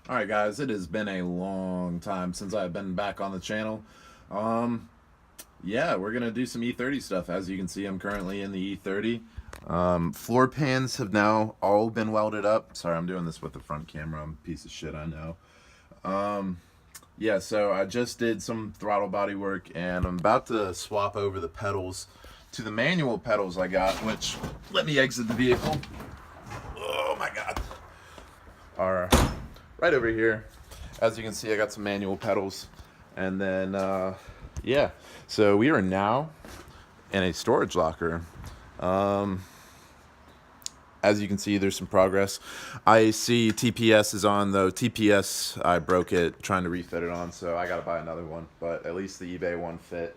Alright guys, it has been a long time since I've been back on the channel. Um, yeah, we're gonna do some E30 stuff. As you can see, I'm currently in the E30. Floor pans have now all been welded up. Sorry, I'm doing this with the front camera. I'm a piece of shit, I know. Yeah, so I just did some throttle body work, and I'm about to swap over the pedals to the manual pedals I got, which, let me exit the vehicle. Oh my god. Are right over here. As you can see, I got some manual pedals. And then, yeah. So we are now in a storage locker. As you can see, there's some progress. I see TPS is on, though. TPS, I broke it trying to refit it on, so I got to buy another one. But at least the eBay one fit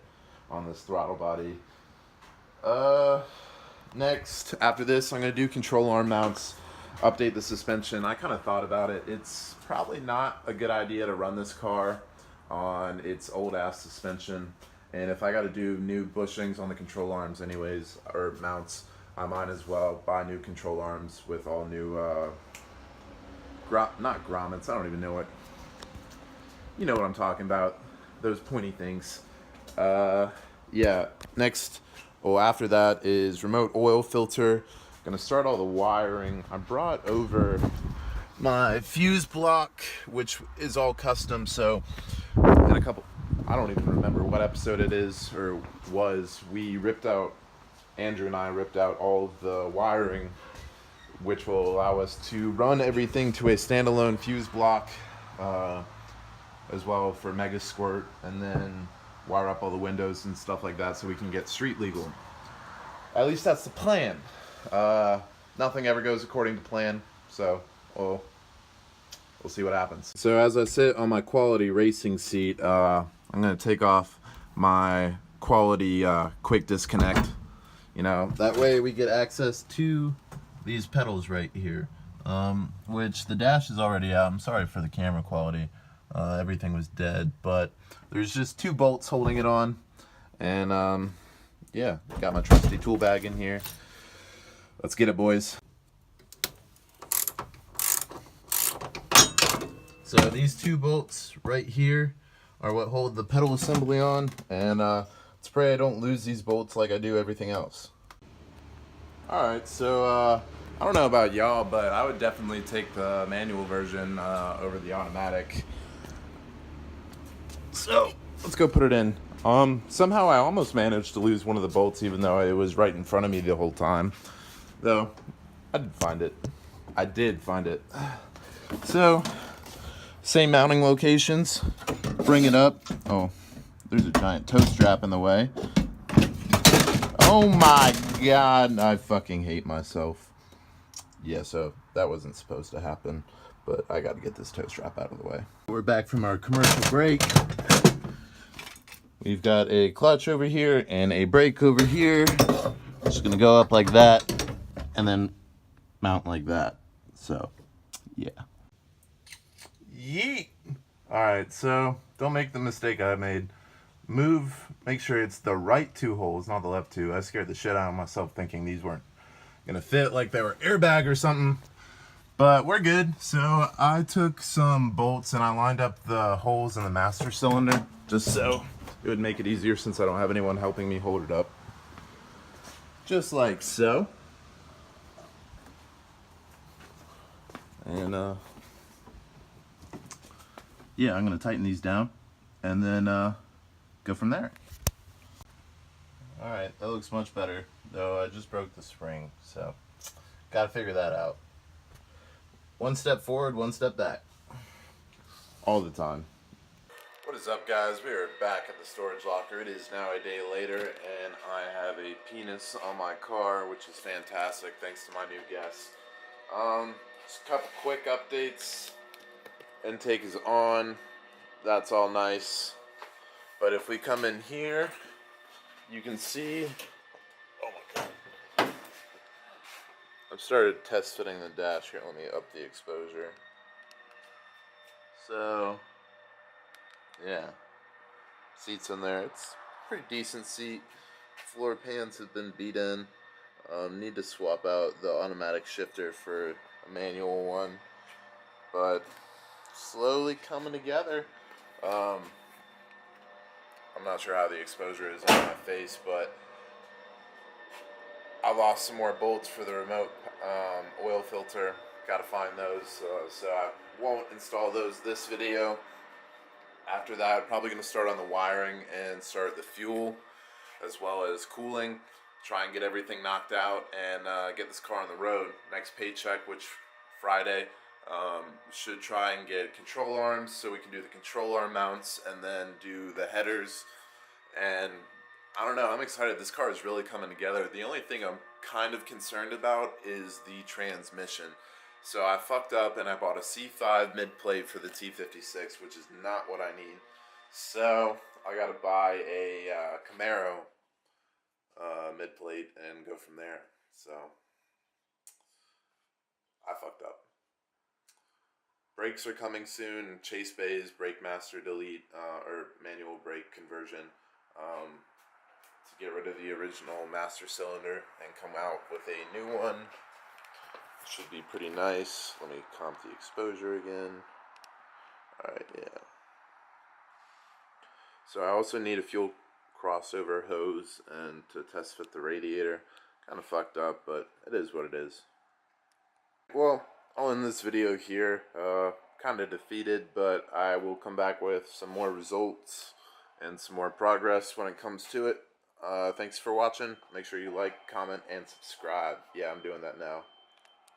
on this throttle body. Next, after this, I'm going to do control arm mounts, update the suspension. I kind of thought about it. It's probably not a good idea to run this car on its old-ass suspension. And if I got to do new bushings on the control arms anyways, or mounts, I might as well buy new control arms with all new, not grommets, I don't even know what, you know what I'm talking about, those pointy things. Yeah, next, after that is remote oil filter. Gonna start all the wiring. I brought over my fuse block, which is all custom, so in a couple, I don't even remember what episode it is, or was, Andrew and I ripped out all of the wiring, which will allow us to run everything to a standalone fuse block, as well for Mega Squirt, and then wire up all the windows and stuff like that so we can get street legal. At least that's the plan. Nothing ever goes according to plan, so we'll see what happens. So as I sit on my quality racing seat, I'm going to take off my quality quick disconnect. You know, that way we get access to these pedals right here, which the dash is already out. I'm sorry for the camera quality. Everything was dead, but there's just 2 bolts holding it on. And yeah, got my trusty tool bag in here. Let's get it, boys. So these 2 bolts right here are what hold the pedal assembly on, and let's pray I don't lose these bolts like I do everything else. Alright, so I don't know about y'all, but I would definitely take the manual version over the automatic. So let's go put it in. Somehow I almost managed to lose one of the bolts, even though it was right in front of me the whole time. Though, I did find it. I did find it. So, same mounting locations. Bring it up. Oh, there's a giant toe strap in the way. Oh my god, I fucking hate myself. Yeah, so that wasn't supposed to happen, but I gotta get this toe strap out of the way. We're back from our commercial break. We've got a clutch over here and a brake over here. Just gonna go up like that and then mount like that. So, yeah. Yeet! Alright, so don't make the mistake I made. Make sure it's the right 2 holes, not the left 2. I scared the shit out of myself thinking these weren't gonna fit, like they were airbag or something. But we're good. So I took some bolts and I lined up the holes in the master cylinder just so it would make it easier since I don't have anyone helping me hold it up. Just like so. And yeah, I'm gonna tighten these down and then go from there. Alright, that looks much better, though I just broke the spring, so gotta figure that out. 1 step forward, 1 step back. All the time. What is up, guys? We are back at the storage locker. It is now a day later, and I have a penis on my car, which is fantastic, thanks to my new guest. Just a couple quick updates. Intake is on. That's all nice. But if we come in here, you can see, oh my god. I've started test fitting the dash here. Let me up the exposure. So, yeah. Seats in there. It's a pretty decent seat. Floor pans have been beat in. Need to swap out the automatic shifter for a manual one. But slowly coming together. I'm not sure how the exposure is on my face, but I lost some more bolts for the remote oil filter. Got to find those, so I won't install those this video. After that, probably going to start on the wiring and start the fuel as well as cooling. Try and get everything knocked out and get this car on the road. Next paycheck, which Friday, should try and get control arms so we can do the control arm mounts and then do the headers. And I don't know, I'm excited. This car is really coming together. The only thing I'm kind of concerned about is the transmission. So I fucked up and I bought a C5 mid-plate for the T56, which is not what I need. So I gotta buy a Camaro mid-plate and go from there. So I fucked up. Brakes are coming soon. Chase Bay's Brake Master Delete or manual brake conversion to get rid of the original master cylinder and come out with a new one. Should be pretty nice. Let me comp the exposure again. Alright, yeah. So I also need a fuel crossover hose and to test fit the radiator. Kind of fucked up, but it is what it is. Well, I'll end this video here. Kind of defeated, but I will come back with some more results and some more progress when it comes to it. Thanks for watching. Make sure you like, comment, and subscribe. Yeah, I'm doing that now.